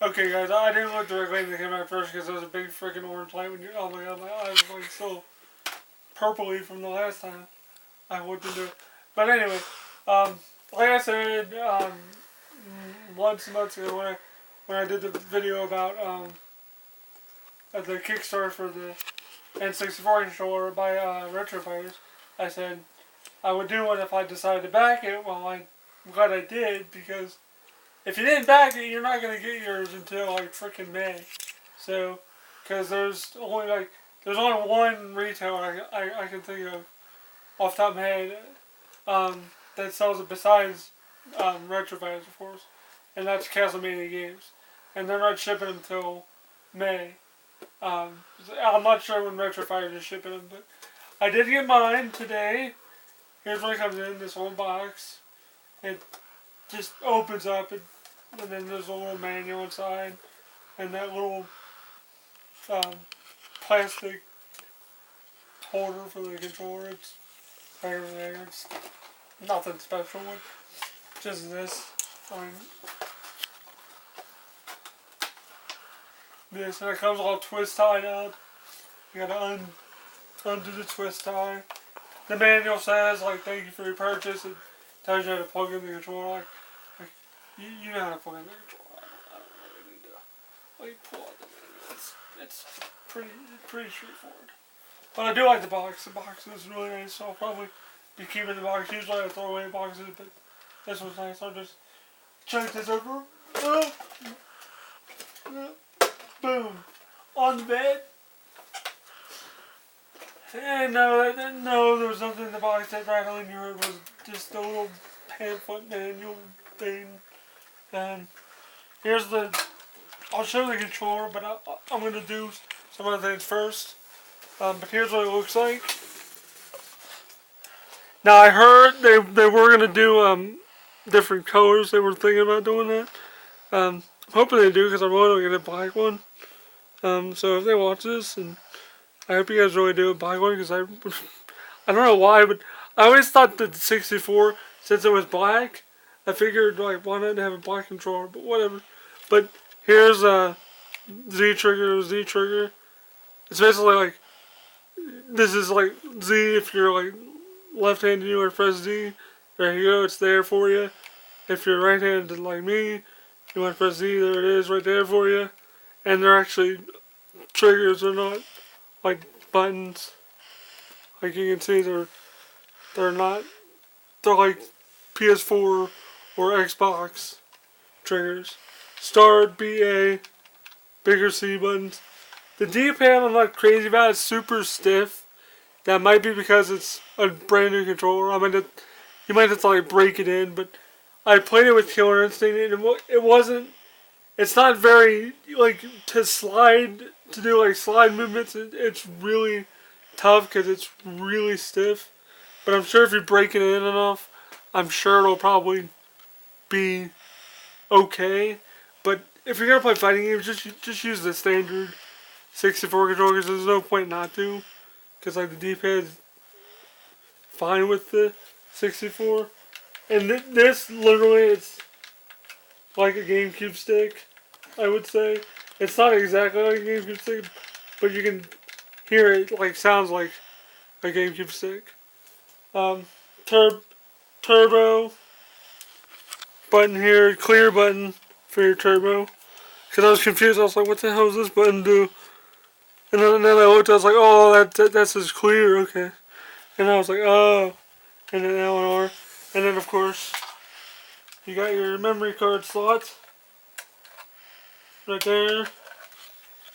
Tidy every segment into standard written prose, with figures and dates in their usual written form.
Okay, guys, I didn't look directly in the camera at first because there was a big freaking orange light when you. Oh my god, my eyes were like so purpley from the last time I looked into it. But anyway, like I said, months ago when I did the video about the Kickstarter for the N64 controller by Retro Fighters, I said I would do one if I decided to back it. Well, I'm glad I did, because if you didn't back it, you're not going to get yours until like freaking May. So, because there's only one retailer I can think of off the top of my head that sells it besides Retro Fighters, of course, and that's Castlevania Games, and they're not shipping them until May. I'm not sure when Retro Fighters is shipping them, but I did get mine today. Here's what it comes in, this whole box. It just opens up, and then there's a little manual inside, and that little plastic holder for the controller. It's right over there. It's nothing special. Just this. This, and it comes all twist tied up. You gotta undo the twist tie. The manual says, like, thank you for your purchase. It tells you how to plug in the controller. Like you know how to plug in the controller. I don't really need to like pull out the manual. It's pretty straightforward. But I do like the box. The box is really nice, so I'll probably be keeping the box. Usually I throw away boxes, but this one's nice. I'll just check this over. Boom. On the bed. And no, there was nothing in the box that rattled you. It was just a little pamphlet manual thing. And here's I'll show the controller, but I'm going to do some other things first. But here's what it looks like. Now I heard they were going to do different colors. They were thinking about doing that. I'm hoping they do, because I'm really going to get a black one. So if they watch this, and I hope you guys really do buy one, because I don't know why, but I always thought that the 64, since it was black, I figured, like, why not have a black controller, but whatever. But here's a Z trigger. It's basically like, this is like Z if you're like left-handed, you want to press Z. There you go, it's there for you. If you're right-handed like me, you want to press Z, there it is right there for you. And they're actually triggers, they're not like buttons. Like you can see, they're not, they're like PS4 or Xbox triggers. Start, BA, bigger C buttons. The D-pad I'm not crazy about. It's super stiff. That might be because it's a brand new controller. You might have to like break it in, but I played it with Killer Instinct, and it wasn't. It's not very like to do like slide movements. It's really tough because it's really stiff. But I'm sure if you break it in enough, I'm sure it'll probably be okay. But if you're gonna play fighting games, just use the standard 64 controller, because there's no point not to. Because like the D-pad's fine with the 64. And this literally, it's like a GameCube stick, I would say. It's not exactly like a GameCube stick, but you can hear it like sounds like a GameCube stick. Turbo button here, clear button for your turbo. Because I was confused, I was like, what the hell does this button do? And then I looked, I was like, oh, that says clear, okay. And I was like, oh. And then L&R. And then, of course, you got your memory card slot. Right there.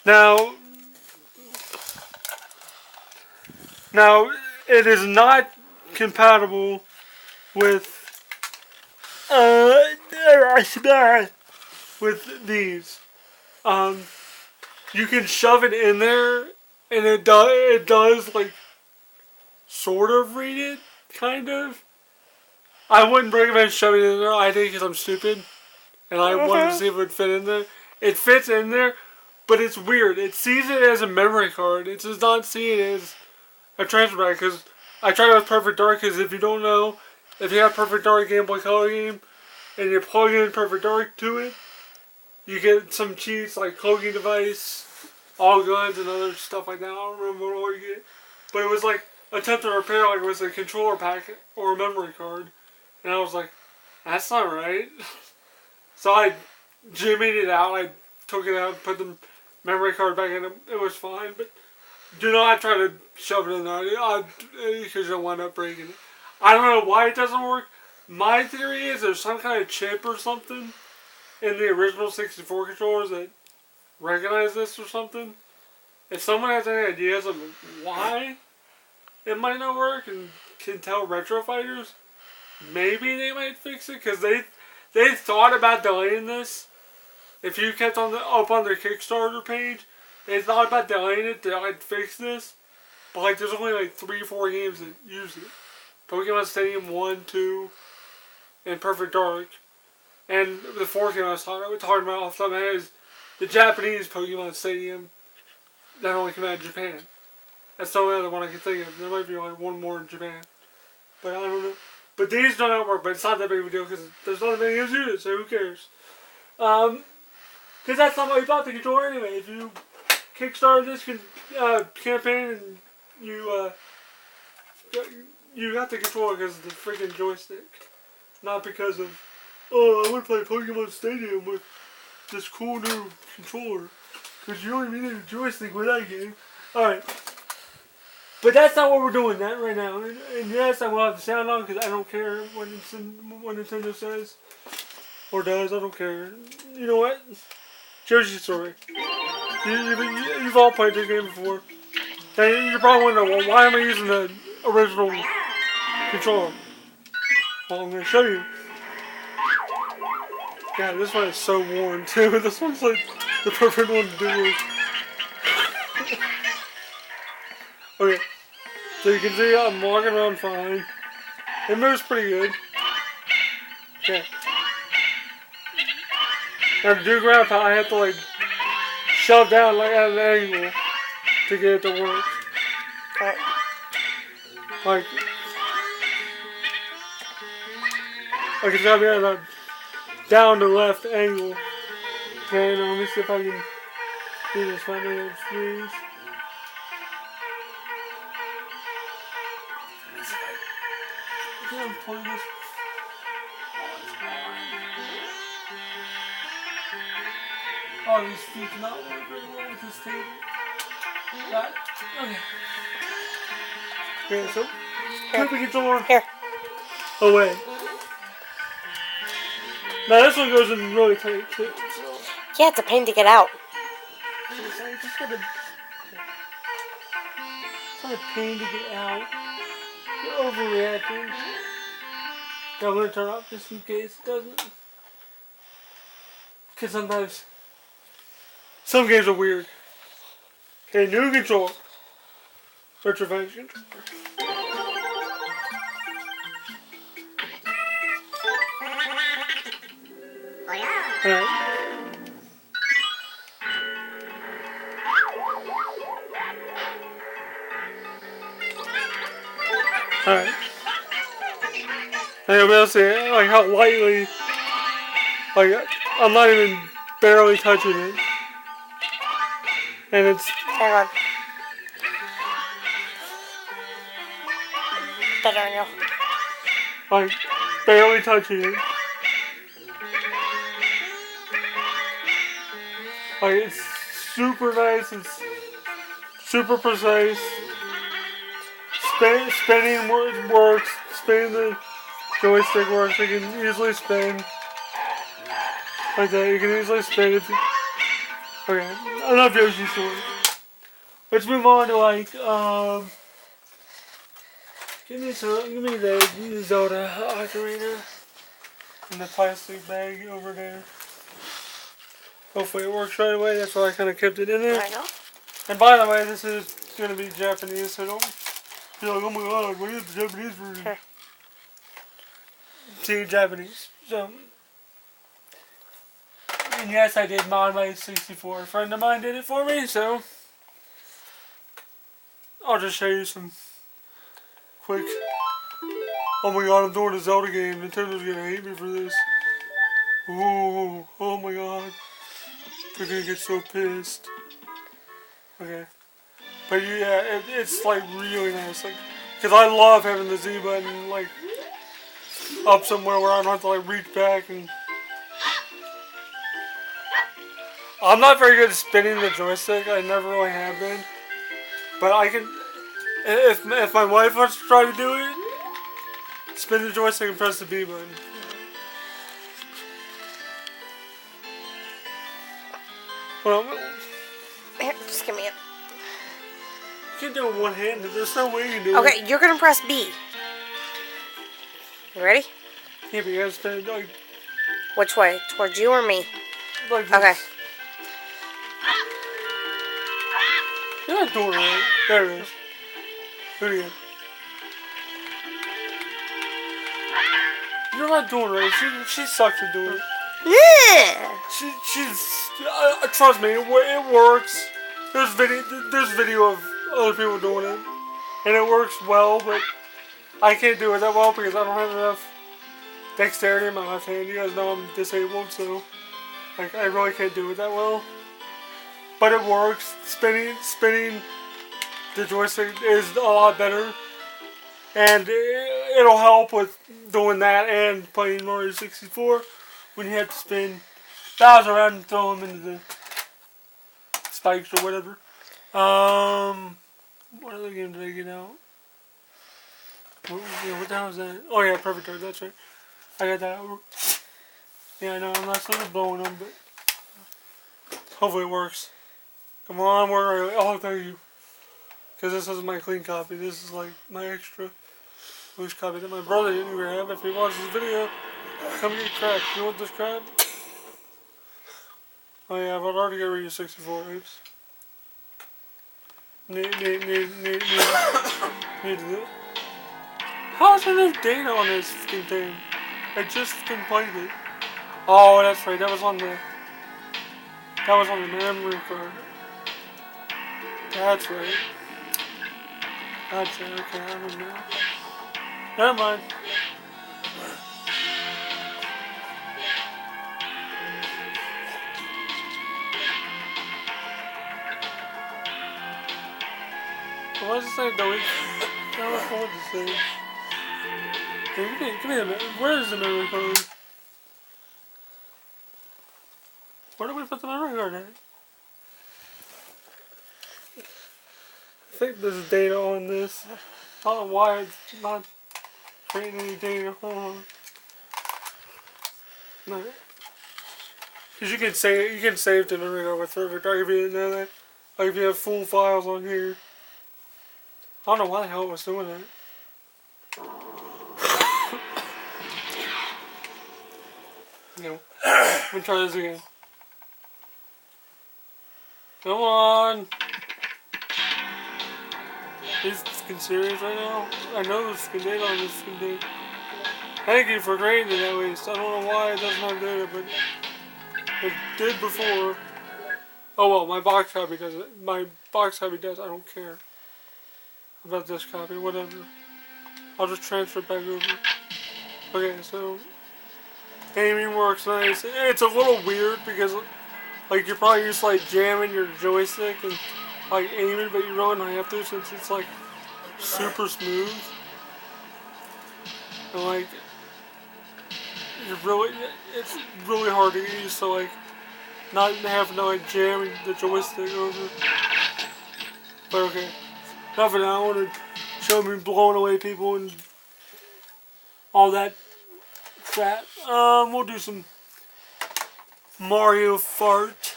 Now, it is not compatible with, these. You can shove it in there, and it does like sort of read it, kind of. I wouldn't recommend shoving it in there. I did, because I'm stupid, and I wanted to see if it would fit in there. It fits in there, but it's weird. It sees it as a memory card. It does not see it as a transfer pack. Because I tried it with Perfect Dark. Because if you don't know, if you have Perfect Dark Game Boy Color game, and you plug in Perfect Dark to it, you get some cheats like cloaking device, all guns, and other stuff like that. I don't remember what you get. But it was like attempt to repair, like it was a controller packet or a memory card. And I was like, that's not right. So I jimmied it out. I took it out, put the memory card back in. It was fine. But do not try to shove it in there because you'll wind up breaking it. I don't know why it doesn't work. My theory is there's some kind of chip or something in the original 64 controllers that recognize this or something. If someone has any ideas of why it might not work and can tell retro fighters, maybe they might fix it, because they thought about delaying this. If you kept up on their Kickstarter page, they thought about delaying it to like fix this. But like there's only like 3-4 games that use it. Pokemon Stadium 1, 2, and Perfect Dark. And the fourth game I was talking about off the top of my head is the Japanese Pokemon Stadium that only came out in Japan. That's the only other one I can think of. There might be like one more in Japan. But I don't know. But these do not work, but it's not that big of a deal because there's not that many games use it, so who cares? Because that's not why you bought the controller anyway. If you kickstarted this campaign and you got the controller because of the freaking joystick. Not because of, oh, I want to play Pokemon Stadium with this cool new controller. Because you only need a joystick with that game. Alright. But that's not what we're doing right now. And yes, I will have the sound on because I don't care what Nintendo says. Or does, I don't care. You know what? Yoshi Story. You've all played this game before. And you're probably wondering, well, why am I using the original controller? Well, I'm going to show you. Yeah, this one is so worn too. This one's like the perfect one to do it. Okay, so you can see I'm walking around fine. It moves pretty good. Okay. Now to do ground pound, I have to like shove down like at an angle to get it to work. Like it's gotta be at a down to left angle. Okay, now let me see if I can do this one. Please. I'm pulling this. Oh, these feet do not work very well with this table. Got it. Okay. Okay, so flip the controller away. Now this one goes in really tight too. So. Yeah, it's a pain to get out. It's not a pain to get out. You're overreacting. I'm going to turn off just in case it doesn't. Because sometimes some games are weird. Okay, new control. Retrofight control. Alright. Alright. And I'll say like how lightly, like I'm not even barely touching it. And it's hang on. Better on you. Like barely touching it. Like it's super nice, it's super precise. Spinning works, spinning the joystick works, you can easily spin. Like that, you can easily spin if you... Okay, enough Yoshi Story. Let's move on to like, give me the Zelda Ocarina in the plastic bag over there. Hopefully it works right away, that's why I kind of kept it in there. I know. And by the way, this is going to be Japanese, so don't feel like, oh my god, what is the Japanese version? Sure. See, Japanese. So, and yes, I did mod my 64. A friend of mine did it for me, so I'll just show you some quick. Oh my god, I'm doing a Zelda game. Nintendo's gonna hate me for this. Ooh, oh my god. You're gonna get so pissed. Okay. But yeah, it's like really nice. Like, cause I love having the Z button like up somewhere where I don't have to like reach back and. I'm not very good at spinning the joystick. I never really have been. But I can. If my wife wants to try to do it, spin the joystick and press the B button. Well, Here, just give me it. you can do it one-handed. There's no way you can do it. Okay, you're gonna press B. You ready? Yeah, but you gotta spin it like Which way? Towards you or me? this. Okay. You're not doing it right. There it is. Do it again. You're not doing it right. She sucks at doing it. Yeah. She's trust me, it works. There's video of other people doing it, and it works well. But I can't do it that well because I don't have enough dexterity in my left hand. You guys know I'm disabled, so like I really can't do it that well. But it works. Spinning the joystick is a lot better, and it'll help with doing that and playing Mario 64 when you have to spin Bowser around and throw him into the spikes or whatever. What other game did I get out? What the hell was that? Oh yeah, Perfect Dark, that's right. I got that. Yeah, I know, I'm not supposed to blowing them, but hopefully it works. Come on, work. Oh, thank you. Because this is my clean copy. This is like my extra loose copy that my brother didn't even have. If he watches this video, come get crap. You want this crap? Oh yeah, I've already got rid of 64. Oops. Need to do it. How is there no data on this fucking thing? I just fucking played it. Oh, that's right. That was on the memory card. That's right. Gotcha. Okay, I remember now. Never mind. What does it say? Delete. I don't know what to say. Hey, give me the memory. Where is the memory card? Where do we put the memory card at? I think there's data on this. I don't know why it's not creating any data. Hold on. No. Because you can save the memory card with Perfect Dark if you didn't know that. Like if you have full files on here. I don't know why the hell it was doing that. No. Let me try this again. Come on. Is this fucking serious right now? I know there's fucking data on this fucking thing. Thank you for creating it at least. I don't know why it doesn't have data, but it did before. Oh well, my box copy does it. My box copy does. I don't care about this copy. Whatever. I'll just transfer it back over. Okay, so aiming works nice. It's a little weird because like you're probably used to like jamming your joystick and like aiming, but you really don't have to since it's like super smooth. And like it's really hard to get used to like not having to like jam the joystick over. But okay, enough of that. I want to show me blowing away people and all that crap. We'll do some Mario fart.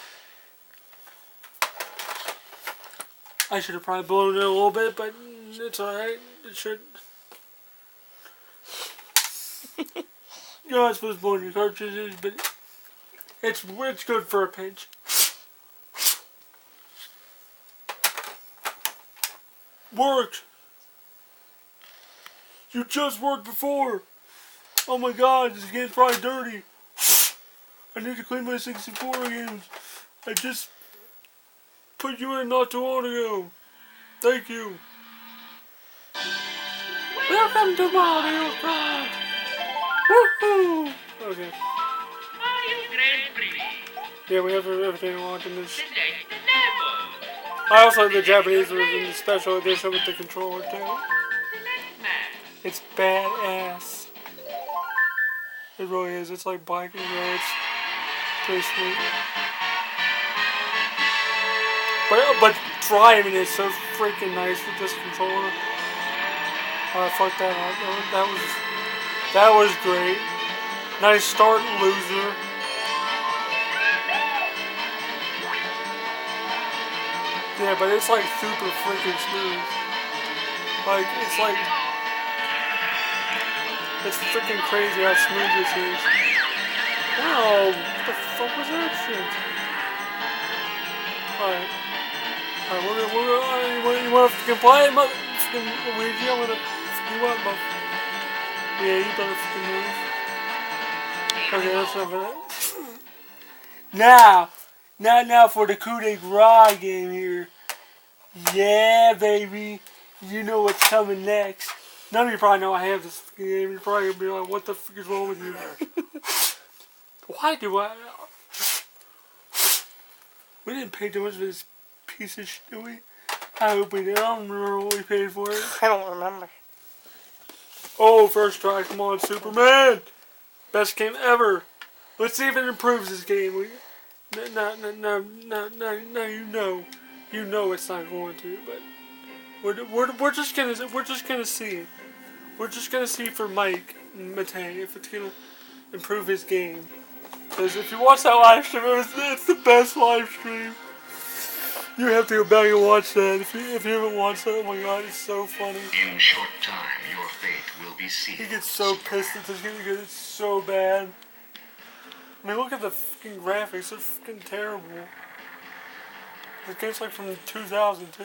I should have probably blown it a little bit, but it's alright. It should. You're not supposed to blow in your cartridges, but it's good for a pinch. Worked! You just worked before! Oh my god, this game's probably dirty. I need to clean my 64 games. I just put you in not too long ago. Thank you. Welcome to Mario Kart! Woohoo! Okay. Yeah, we have everything watching this. I also have the Japanese version, the special edition with the controller too. It's badass. It really is. It's like black and red. It's pretty sweet. But driving is so freaking nice with this controller. I fucked that up. That was great. Nice start, loser. Yeah, but it's like super freaking smooth. Like it's freaking crazy how smooth this is. Oh, what the fuck was that shit? Alright. Alright, you wanna fucking play it, Luigi? I'm gonna fucking what, yeah, you better fucking move. Okay, that's enough of that. Now for the coup de grace game here. Yeah, baby. You know what's coming next. None of you probably know I have this game. You're probably gonna be like, what the fuck is wrong with you? Why do I? We didn't pay too much for this piece of shit, did we? I hope we did. I don't remember what we paid for it. I don't remember. Oh, first try. Come on, Superman. Best game ever. Let's see if it improves this game. No, you know it's not going to, but we're just gonna see it. We're just gonna see for Mike Matei if it's gonna improve his game. Because if you watch that live stream, it's the best live stream. You have to go back and watch that. If you haven't watched that, oh my god, it's so funny. In short time, your fate will be sealed. He gets so pissed at this game because it's so bad. I mean, look at the fucking graphics. They're fucking terrible. The game's like from 2002.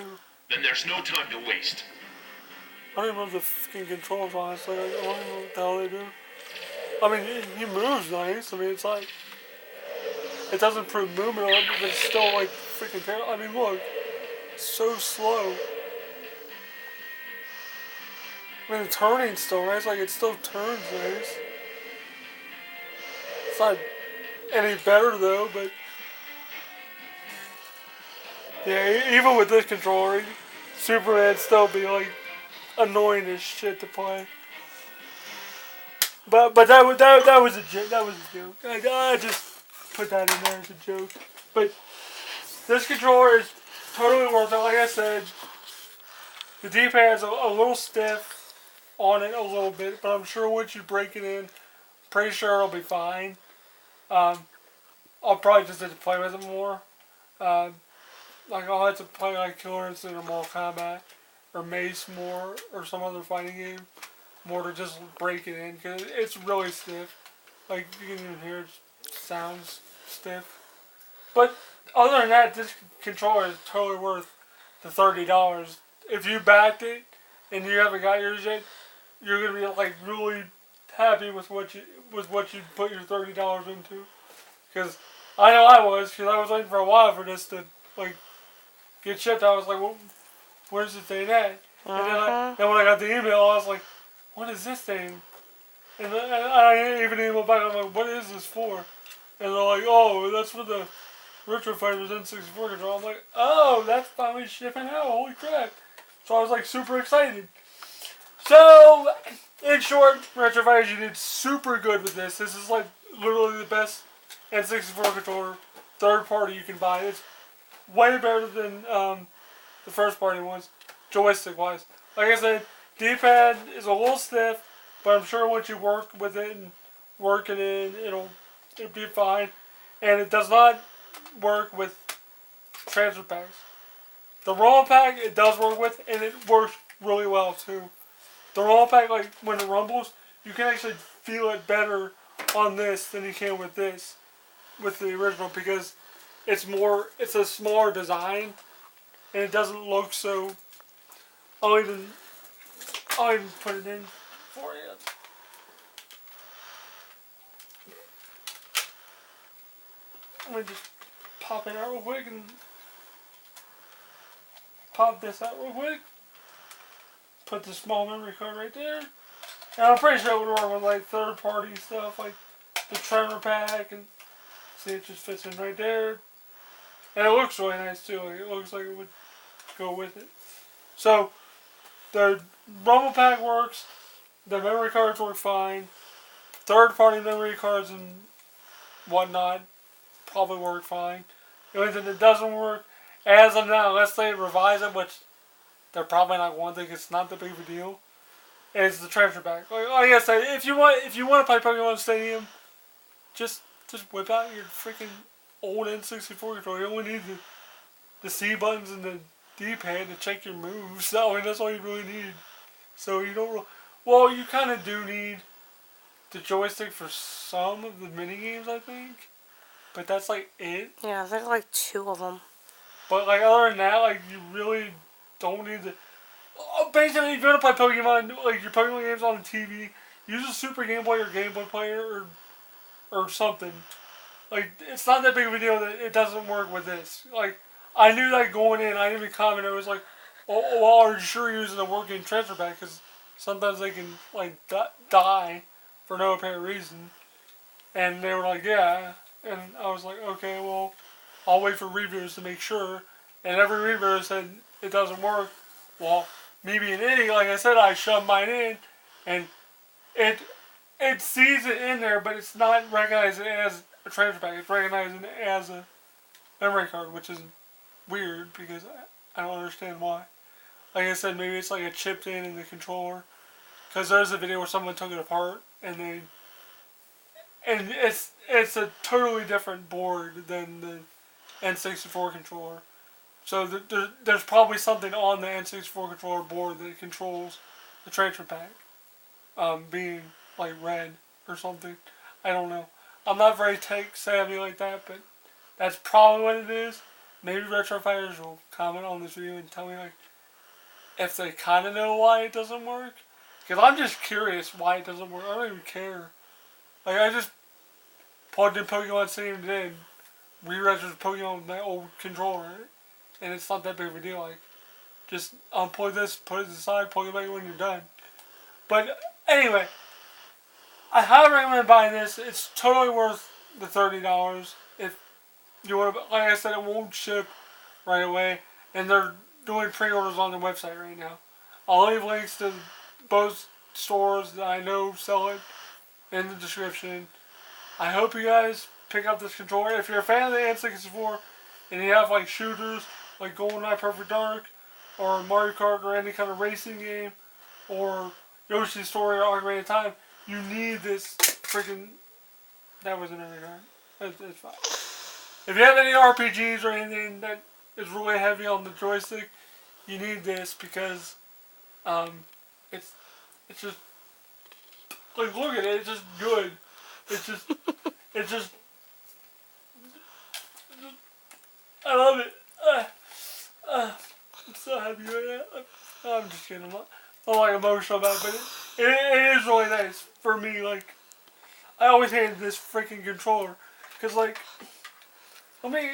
Then there's no time to waste. I don't even know the fucking controls, honestly. I don't even know what the hell they do. I mean, he moves nice. I mean, it's like... It doesn't improve movement, but it's still like freaking terrible. I mean, look. It's so slow. I mean, the turning's still nice. Like, it still turns nice. It's not any better, though, but... Yeah, even with this controller, Superman'd still be, like, annoying as shit to play. But that was a joke. That was a joke. I just put that in there as a joke. But this controller is totally worth it. Like I said, the D-pad's a little stiff on it a little bit, but I'm sure once you break it in, pretty sure it'll be fine. I'll probably just have to play with it more. Like I'll have to play like Killer Instinct or Mortal Kombat or Mace more or some other fighting game more to just break it in because it's really stiff. Like you can even hear it sounds stiff. But other than that, this controller is totally worth the $30. If you backed it and you haven't got yours yet, you're gonna be like really happy with what you put your $30 into. Because I know I was, because I was waiting for a while for this to like get shipped. I was like, well, where's this thing at? And then when I got the email, I was like, what is this thing? And I even emailed back, I'm like, what is this for? And they're like, oh, that's for the Retro Fighters N64 controller. I'm like, oh, that's finally shipping out, holy crap. So I was like super excited. So, in short, Retro Fighters, you did super good with this. This is like literally the best N64 controller, third party you can buy. It's way better than the first party ones, joystick wise. Like I said, D-pad is a little stiff, but I'm sure once you work with it and work it in, it'll be fine. And it does not work with transfer packs. The ROM pack it does work with, and it works really well too. The ROM pack, like when it rumbles, you can actually feel it better on this than you can with this, with the original, because it's a smaller design, and it doesn't look so. I'll even put it in for you. Let me just pop it out real quick and pop this out real quick. Put the small memory card right there. And I'm pretty sure it would work with like third party stuff like the tremor pack and See, it just fits in right there. And it looks really nice too. Like, it looks like it would go with it. So, the Rumble Pack works. The memory cards work fine. Third-party memory cards and whatnot probably work fine. The only thing that doesn't work, as of now, unless they revise it, which they're probably not going to, think it's not that big of a deal, is the transfer pack. Like I said, if you want to play Pokemon Stadium, just whip out your freaking old N64 controller. You only need the C buttons and the D-pad to check your moves. I mean, that's all you really need. So you don't. Well, you kind of do need the joystick for some of the mini games, I think. But that's like it. Yeah, there's like 2 of them. But like other than that, like you really don't need to. Basically, if you want to play Pokemon, like your Pokemon games on the TV, use a Super Game Boy or Game Boy player or something. Like it's not that big of a deal that it doesn't work with this. Like I knew that going in. I didn't even comment. I was like, "Oh, well, are you sure you're using a working transfer pack? Because sometimes they can like die for no apparent reason." And they were like, "Yeah." And I was like, "Okay, well, I'll wait for reviews to make sure." And every reviewer said it doesn't work. Well, me being an idiot, like I said, I shoved mine in, and it sees it in there, but it's not recognizing it as a transfer pack. It's recognizing it as a memory card, which is weird because I don't understand why. Like I said, maybe it's like a chipped in the controller. Because there's a video where someone took it apart and it's a totally different board than the N64 controller. So there's probably something on the N64 controller board that controls the transfer pack, being like red or something. I don't know. I'm not very tech savvy like that, but that's probably what it is. Maybe retro fighters will comment on this video and tell me like if they kind of know why it doesn't work. Because I'm just curious why it doesn't work. I don't even care. Like I just plugged in Pokemon Stadium today and re-registered Pokemon with my old controller. And it's not that big of a deal. Like, just unplug this, put it aside, plug it back when you're done. But anyway, I highly recommend buying this. It's totally worth the $30. If you want to, like I said, it won't ship right away, and they're doing pre-orders on their website right now. I'll leave links to both stores that I know sell it in the description. I hope you guys pick up this controller. If you're a fan of the N64 and you have like shooters like GoldenEye Perfect Dark or Mario Kart or any kind of racing game or Yoshi's Story or Ocarina of Time, you need this freaking. That wasn't any time. It's fine. If you have any RPGs or anything that is really heavy on the joystick, you need this because it's just like look at it. It's just good. It's just I love it. I'm so happy right now. I'm just kidding. I'm like emotional about it, but it is really nice for me. Like I always hated this freaking controller because like let me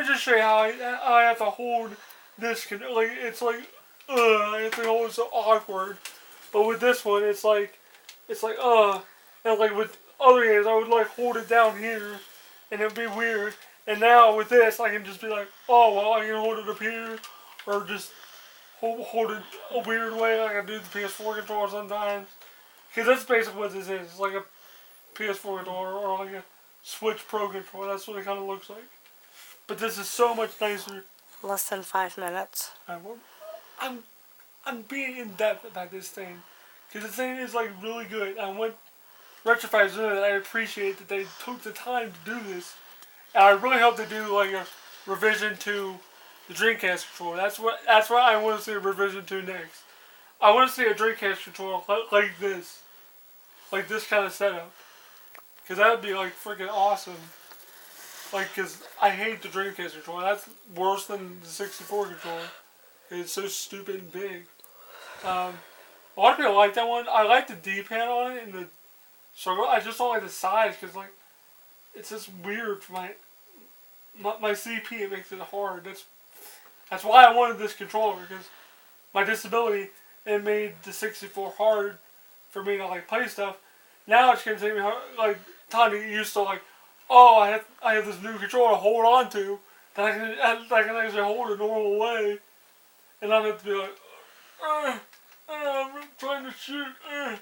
just show you how I have to hold this. Like it's like I have to hold it so awkward. But with this one, it's like and like with other games, I would like hold it down here, and it'd be weird. And now with this, I can just be like, oh well, I can hold it up here, or just hold it a weird way, like I do the PS4 controller sometimes. Because that's basically what this is. It's like a PS4 controller or like a Switch Pro controller. That's what it kind of looks like. But this is so much nicer. Less than 5 minutes. I'm being in depth about this thing. Because the thing is like really good. And what Retrofight's doing, I appreciate that they took the time to do this. And I really hope they do like a revision to the Dreamcast controller. That's what I want to see a revision to next. I want to see a Dreamcast controller like this kind of setup, because that would be like freaking awesome. Like, cause I hate the Dreamcast controller. That's worse than the 64 controller. It's so stupid and big. A lot of people like that one. I like the D-pad on it and the circle. I just don't like the size because like it's just weird for my CP. It makes it hard. That's why I wanted this controller, because my disability, it made the 64 hard for me to like play stuff. Now it's gonna take me like time to get used to like oh, I have this new controller to hold on to that I can actually hold a normal way, and I don't have to be like, I'm trying to shoot, and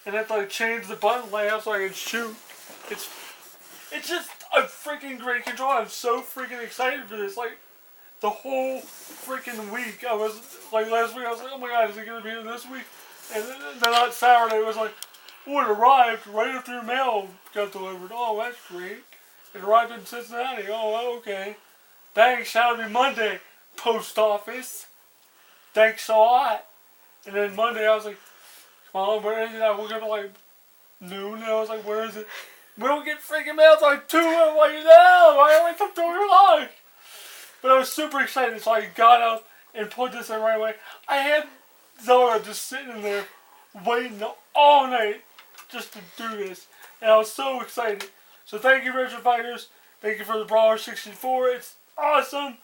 I have to like change the button layout so I can shoot. It's just a freaking great controller. I'm so freaking excited for this. Like the whole freaking week, I was like last week. I was like, oh my god, is it gonna be here this week? And then on Saturday, it was like, oh, it arrived right after your mail got delivered. Oh, that's great. It arrived in Cincinnati. Oh, okay. Thanks. Saturday, Monday, post office. Thanks a lot. And then Monday, I was like, Mom, where is it? We're gonna like noon. And I was like, where is it? We don't get freaking mail till like 2. I'm like, no, I wait till 2 o'clock. But I was super excited, so I got up and put this in right away. I had Zara just sitting in there waiting all night just to do this. And I was so excited. So thank you, Retro Fighters. Thank you for the Brawler 64. It's awesome.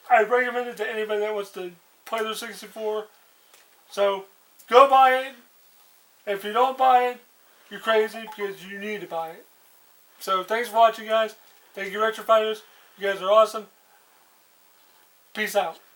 I recommend it to anybody that wants to play their 64. So go buy it. If you don't buy it, you're crazy because you need to buy it. So thanks for watching, guys. Thank you, Retro Fighters. You guys are awesome. Peace out.